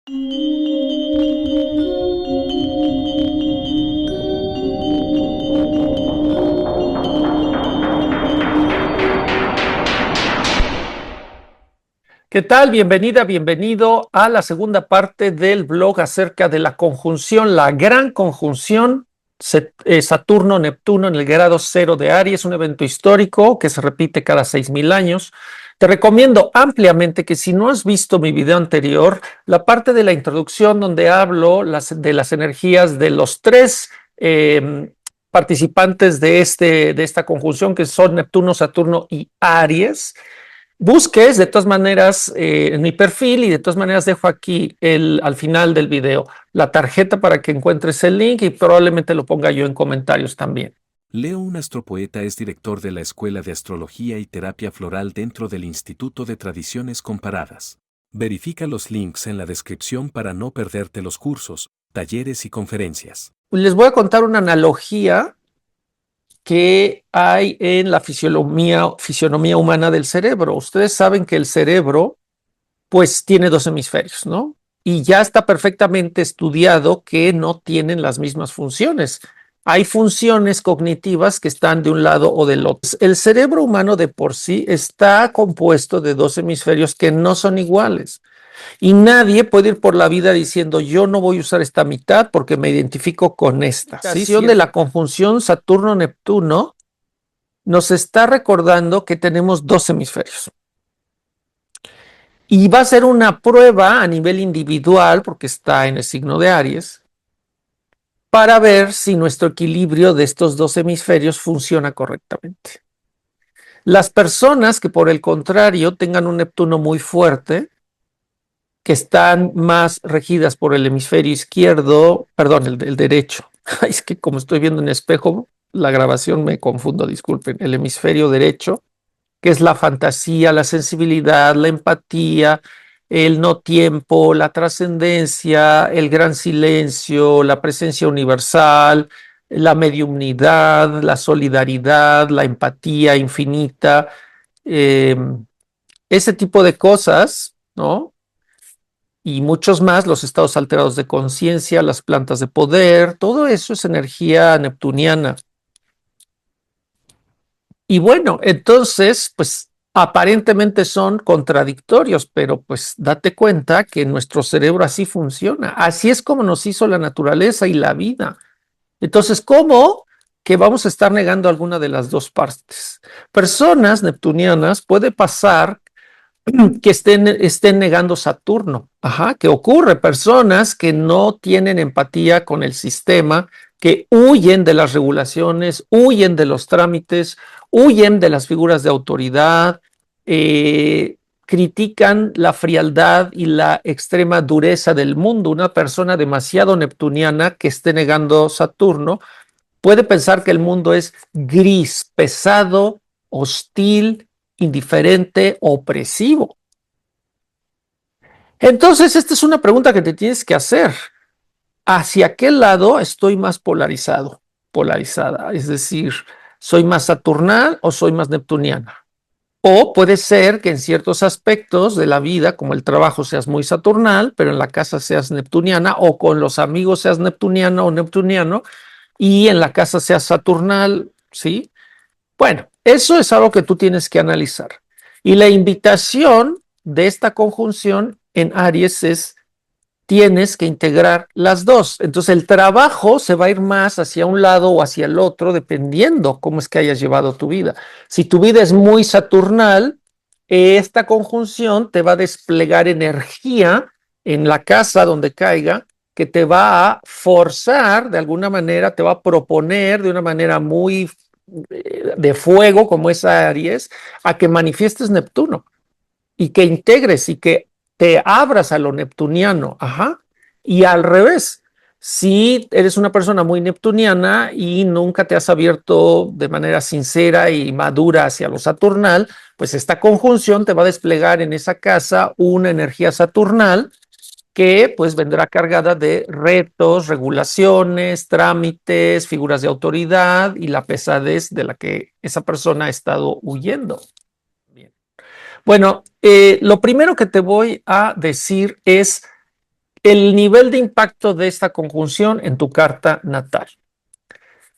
¿Qué tal? Bienvenida, bienvenido a la segunda parte del blog acerca de la conjunción, la gran conjunción Saturno-Neptuno en el grado 0 de Aries, un evento histórico que se repite cada 6,000 años. Te recomiendo ampliamente que si no has visto mi video anterior, la parte de la introducción donde hablo de las energías de los tres participantes de esta conjunción, que son Neptuno, Saturno y Aries. Busques de todas maneras en mi perfil, y de todas maneras dejo aquí al final del video la tarjeta para que encuentres el link, y probablemente lo ponga yo en comentarios también. Leo, un astropoeta, es director de la Escuela de Astrología y Terapia Floral dentro del Instituto de Tradiciones Comparadas. Verifica los links en la descripción para no perderte los cursos, talleres y conferencias. Les voy a contar una analogía que hay en la fisionomía humana del cerebro. Ustedes saben que el cerebro pues tiene dos hemisferios, ¿no? Y ya está perfectamente estudiado que no tienen las mismas funciones. Hay funciones cognitivas que están de un lado o del otro. El cerebro humano de por sí está compuesto de dos hemisferios que no son iguales. Y nadie puede ir por la vida diciendo yo no voy a usar esta mitad porque me identifico con esta. La situación de la conjunción Saturno-Neptuno nos está recordando que tenemos dos hemisferios. Y va a ser una prueba a nivel individual, porque está en el signo de Aries, para ver si nuestro equilibrio de estos dos hemisferios funciona correctamente. Las personas que por el contrario tengan un Neptuno muy fuerte, que están más regidas por el hemisferio izquierdo, perdón, el derecho. Es que como estoy viendo en espejo, la grabación me confundo, disculpen. El hemisferio derecho, que es la fantasía, la sensibilidad, la empatía, el no tiempo, la trascendencia, el gran silencio, la presencia universal, la mediumnidad, la solidaridad, la empatía infinita, eh, ese tipo de cosas, ¿no? Y muchos más, los estados alterados de conciencia, las plantas de poder, todo eso es energía neptuniana. Y bueno, entonces, pues aparentemente son contradictorios, pero pues date cuenta que nuestro cerebro así funciona. Así es como nos hizo la naturaleza y la vida. Entonces, ¿cómo que vamos a estar negando alguna de las dos partes? Personas neptunianas puede pasar que estén negando Saturno. Ajá, ¿qué ocurre? Personas que no tienen empatía con el sistema, que huyen de las regulaciones, huyen de los trámites, huyen de las figuras de autoridad, critican la frialdad y la extrema dureza del mundo. Una persona demasiado neptuniana que esté negando Saturno puede pensar que el mundo es gris, pesado, hostil, indiferente, opresivo. Entonces, esta es una pregunta que te tienes que hacer. ¿Hacia qué lado estoy más polarizado? Polarizada, es decir, ¿soy más saturnal o soy más neptuniana? O puede ser que en ciertos aspectos de la vida, como el trabajo, seas muy saturnal, pero en la casa seas neptuniana, o con los amigos seas neptuniana o neptuniano, y en la casa seas saturnal, ¿sí? Bueno, eso es algo que tú tienes que analizar. Y la invitación de esta conjunción en Aries es: tienes que integrar las dos. Entonces el trabajo se va a ir más hacia un lado o hacia el otro, dependiendo cómo es que hayas llevado tu vida. Si tu vida es muy saturnal, esta conjunción te va a desplegar energía en la casa donde caiga, que te va a forzar de alguna manera, te va a proponer de una manera muy de fuego, como es Aries, a que manifiestes Neptuno y que integres y que te abras a lo neptuniano. Ajá. Y al revés, si eres una persona muy neptuniana y nunca te has abierto de manera sincera y madura hacia lo saturnal, pues esta conjunción te va a desplegar en esa casa una energía saturnal que pues vendrá cargada de retos, regulaciones, trámites, figuras de autoridad y la pesadez de la que esa persona ha estado huyendo. Bien. Bueno, lo primero que te voy a decir es el nivel de impacto de esta conjunción en tu carta natal.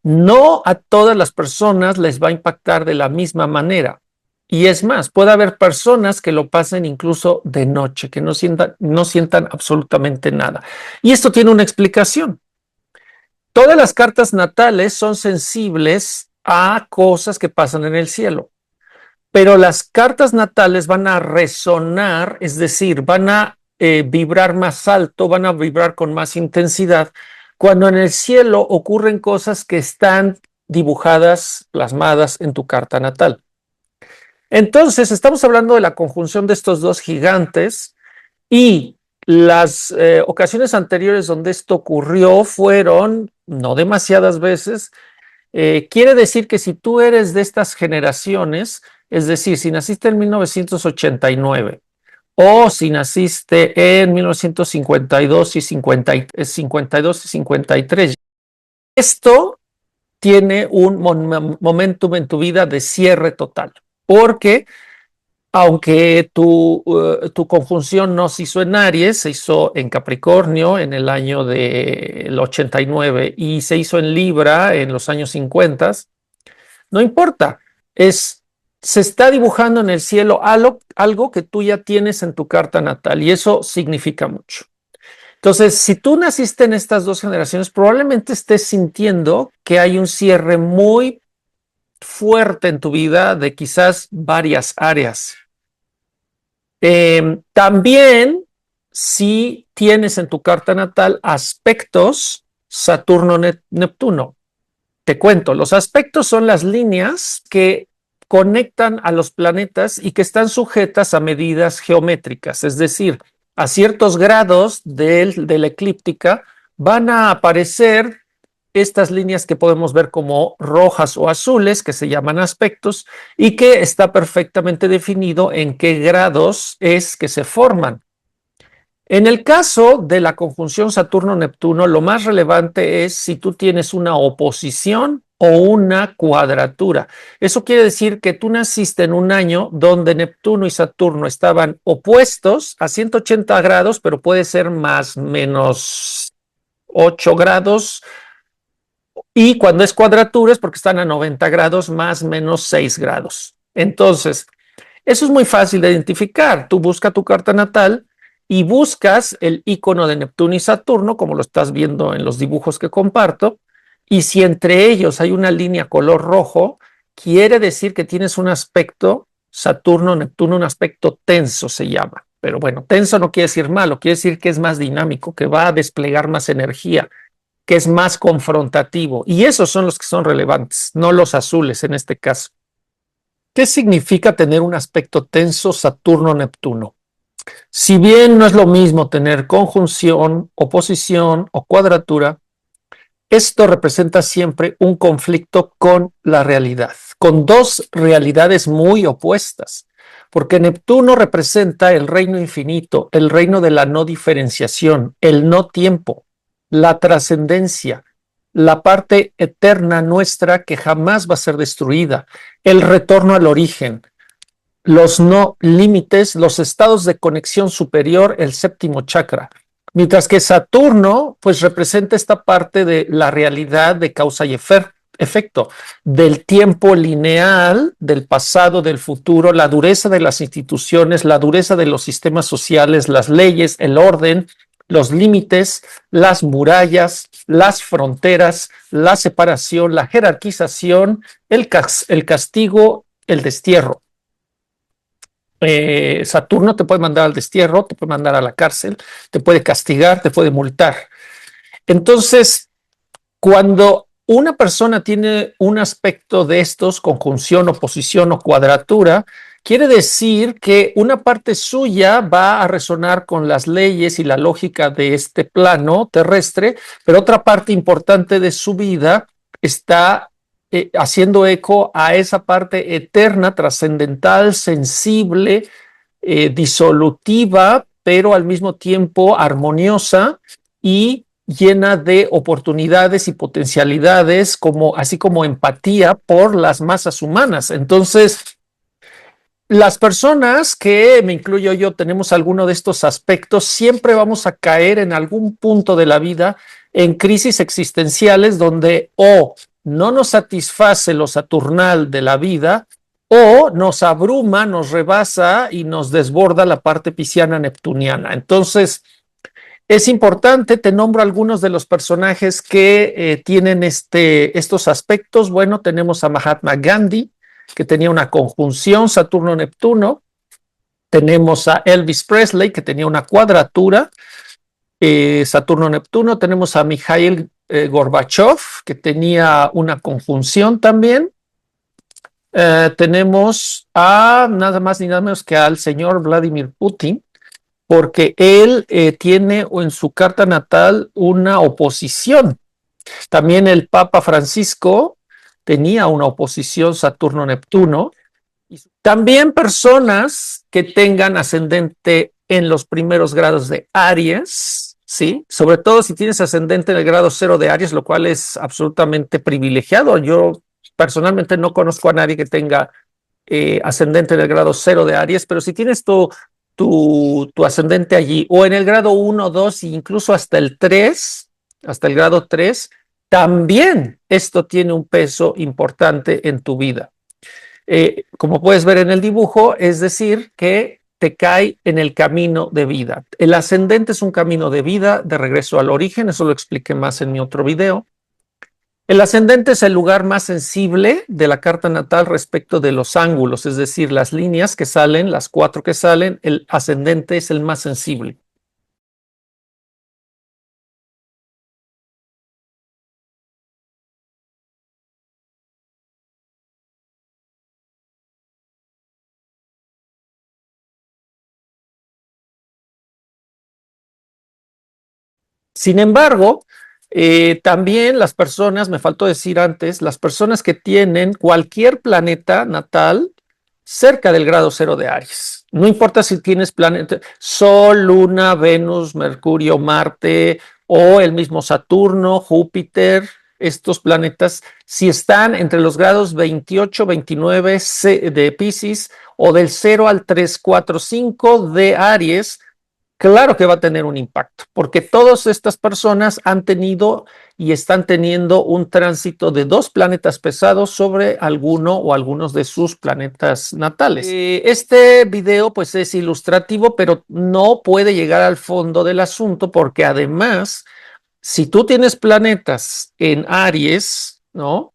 No a todas las personas les va a impactar de la misma manera. Y es más, puede haber personas que lo pasen incluso de noche, que no sientan absolutamente nada. Y esto tiene una explicación. Todas las cartas natales son sensibles a cosas que pasan en el cielo, pero las cartas natales van a resonar, es decir, van a vibrar más alto, van a vibrar con más intensidad, cuando en el cielo ocurren cosas que están dibujadas, plasmadas en tu carta natal. Entonces, estamos hablando de la conjunción de estos dos gigantes y las ocasiones anteriores donde esto ocurrió fueron no demasiadas veces. Quiere decir que si tú eres de estas generaciones, es decir, si naciste en 1989 o si naciste en 1952 y 52 y 53, esto tiene un momentum en tu vida de cierre total, porque aunque tu conjunción no se hizo en Aries, se hizo en Capricornio en el año del 89 y se hizo en Libra en los años 50, no importa, se está dibujando en el cielo algo que tú ya tienes en tu carta natal y eso significa mucho. Entonces, si tú naciste en estas dos generaciones, probablemente estés sintiendo que hay un cierre muy fuerte en tu vida de quizás varias áreas. También, si tienes en tu carta natal aspectos Saturno-Neptuno, te cuento, los aspectos son las líneas que conectan a los planetas y que están sujetas a medidas geométricas, es decir, a ciertos grados de la eclíptica van a aparecer estas líneas que podemos ver como rojas o azules, que se llaman aspectos, y que está perfectamente definido en qué grados es que se forman. En el caso de la conjunción Saturno-Neptuno, lo más relevante es si tú tienes una oposición o una cuadratura. Eso quiere decir que tú naciste en un año donde Neptuno y Saturno estaban opuestos a 180 grados, pero puede ser más menos 8 grados, y cuando es cuadratura es porque están a 90 grados más menos 6 grados. Entonces, eso es muy fácil de identificar. Tú buscas tu carta natal y buscas el icono de Neptuno y Saturno, como lo estás viendo en los dibujos que comparto, y si entre ellos hay una línea color rojo, quiere decir que tienes un aspecto Saturno-Neptuno, un aspecto tenso se llama. Pero bueno, tenso no quiere decir malo, quiere decir que es más dinámico, que va a desplegar más energía, que es más confrontativo. Y esos son los que son relevantes, no los azules en este caso. ¿Qué significa tener un aspecto tenso Saturno-Neptuno? Si bien no es lo mismo tener conjunción, oposición o cuadratura, esto representa siempre un conflicto con la realidad, con dos realidades muy opuestas, porque Neptuno representa el reino infinito, el reino de la no diferenciación, el no tiempo, la trascendencia, la parte eterna nuestra que jamás va a ser destruida, el retorno al origen, los no límites, los estados de conexión superior, el séptimo chakra. Mientras que Saturno, pues representa esta parte de la realidad de causa y efecto, del tiempo lineal, del pasado, del futuro, la dureza de las instituciones, la dureza de los sistemas sociales, las leyes, el orden, los límites, las murallas, las fronteras, la separación, la jerarquización, el castigo, el destierro. Saturno te puede mandar al destierro, te puede mandar a la cárcel, te puede castigar, te puede multar. Entonces, cuando una persona tiene un aspecto de estos, conjunción, oposición o cuadratura, quiere decir que una parte suya va a resonar con las leyes y la lógica de este plano terrestre, pero otra parte importante de su vida está haciendo eco a esa parte eterna, trascendental, sensible, disolutiva, pero al mismo tiempo armoniosa y llena de oportunidades y potencialidades, así como empatía por las masas humanas. Entonces, Las personas que, me incluyo yo, tenemos alguno de estos aspectos, siempre vamos a caer en algún punto de la vida en crisis existenciales donde o no nos satisface lo saturnal de la vida o nos abruma, nos rebasa y nos desborda la parte pisciana neptuniana. Entonces, es importante, te nombro algunos de los personajes que tienen estos aspectos. Bueno, tenemos a Mahatma Gandhi, que tenía una conjunción Saturno-Neptuno. Tenemos a Elvis Presley, que tenía una cuadratura Saturno-Neptuno. Tenemos a Mikhail Gorbachev, que tenía una conjunción también. Tenemos a nada más ni nada menos que al señor Vladimir Putin, porque él tiene en su carta natal una oposición. También el Papa Francisco tenía una oposición Saturno-Neptuno. También personas que tengan ascendente en los primeros grados de Aries, ¿sí? Sobre todo si tienes ascendente en el grado 0 de Aries, lo cual es absolutamente privilegiado. Yo personalmente no conozco a nadie que tenga ascendente en el grado 0 de Aries, pero si tienes tu ascendente allí, o en el grado 1, 2, incluso hasta el 3, hasta el grado 3, también esto tiene un peso importante en tu vida. Como puedes ver en el dibujo, es decir, que te cae en el camino de vida. El ascendente es un camino de vida, de regreso al origen, eso lo expliqué más en mi otro video. El ascendente es el lugar más sensible de la carta natal respecto de los ángulos, es decir, las líneas que salen, las 4 que salen, el ascendente es el más sensible. Sin embargo, también las personas, me faltó decir antes, las personas que tienen cualquier planeta natal cerca del grado 0 de Aries. No importa si tienes planeta, Sol, Luna, Venus, Mercurio, Marte o el mismo Saturno, Júpiter, estos planetas, si están entre los grados 28, 29 de Piscis o del 0 al 3, 4, 5 de Aries, claro que va a tener un impacto, porque todas estas personas han tenido y están teniendo un tránsito de 2 planetas pesados sobre alguno o algunos de sus planetas natales. Este video pues es ilustrativo, pero no puede llegar al fondo del asunto, porque además, si tú tienes planetas en Aries, ¿no?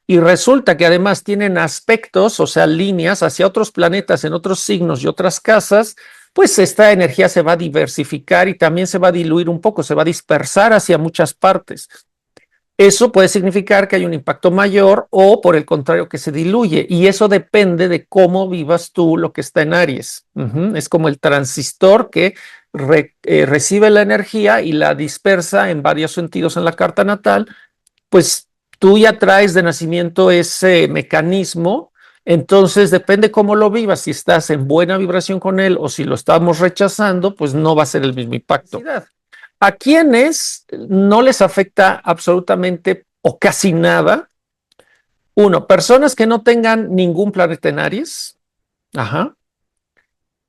Y resulta que además tienen aspectos, o sea, líneas hacia otros planetas en otros signos y otras casas, pues esta energía se va a diversificar y también se va a diluir un poco, se va a dispersar hacia muchas partes. Eso puede significar que hay un impacto mayor o por el contrario que se diluye, y eso depende de cómo vivas tú lo que está en Aries. Es como el transistor que recibe la energía y la dispersa en varios sentidos en la carta natal. Pues tú ya traes de nacimiento ese mecanismo, entonces depende cómo lo vivas, si estás en buena vibración con él o si lo estamos rechazando, pues no va a ser el mismo impacto. ¿A quienes no les afecta absolutamente o casi nada? Uno, personas que no tengan ningún planeta en Aries. Ajá.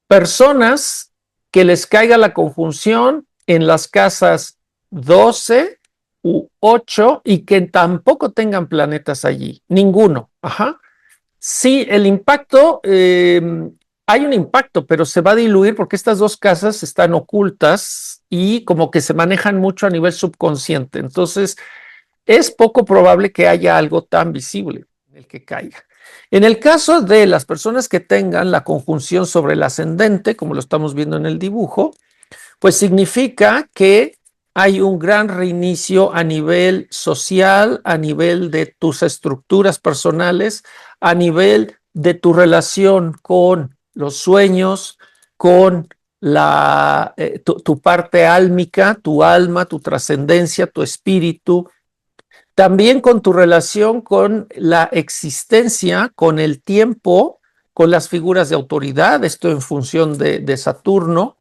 Personas que les caiga la conjunción en las casas 12 u 8 y que tampoco tengan planetas allí. Ninguno. Ajá. Sí, el impacto, hay un impacto, pero se va a diluir porque estas 2 casas están ocultas y como que se manejan mucho a nivel subconsciente. Entonces, es poco probable que haya algo tan visible en el que caiga. En el caso de las personas que tengan la conjunción sobre el ascendente, como lo estamos viendo en el dibujo, pues significa que hay un gran reinicio a nivel social, a nivel de tus estructuras personales, a nivel de tu relación con los sueños, con tu parte álmica, tu alma, tu trascendencia, tu espíritu, también con tu relación con la existencia, con el tiempo, con las figuras de autoridad, esto en función de Saturno,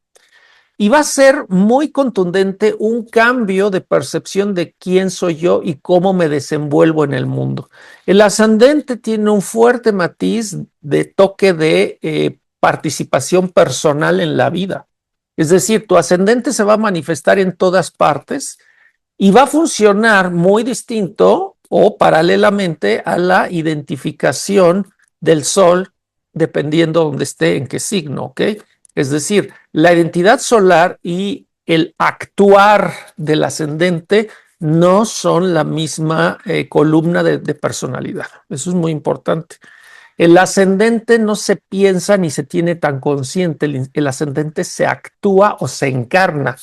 y va a ser muy contundente un cambio de percepción de quién soy yo y cómo me desenvuelvo en el mundo. El ascendente tiene un fuerte matiz de toque de participación personal en la vida. Es decir, tu ascendente se va a manifestar en todas partes y va a funcionar muy distinto o paralelamente a la identificación del sol, dependiendo donde esté, en qué signo, ¿ok? Es decir, la identidad solar y el actuar del ascendente no son la misma columna de personalidad. Eso es muy importante. El ascendente no se piensa ni se tiene tan consciente, el ascendente se actúa o se encarna,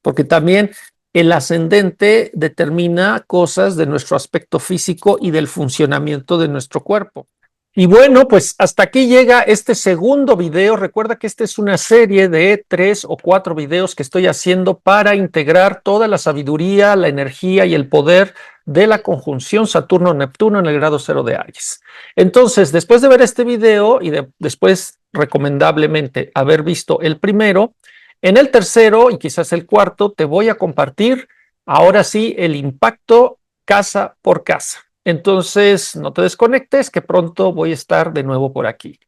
porque también el ascendente determina cosas de nuestro aspecto físico y del funcionamiento de nuestro cuerpo. Y bueno, pues hasta aquí llega este segundo video. Recuerda que esta es una serie de 3 o 4 videos que estoy haciendo para integrar toda la sabiduría, la energía y el poder de la conjunción Saturno-Neptuno en el grado 0 de Aries. Entonces, después de ver este video y después, recomendablemente, haber visto el primero, en el tercero y quizás el cuarto, te voy a compartir ahora sí el impacto casa por casa. Entonces, no te desconectes, que pronto voy a estar de nuevo por aquí.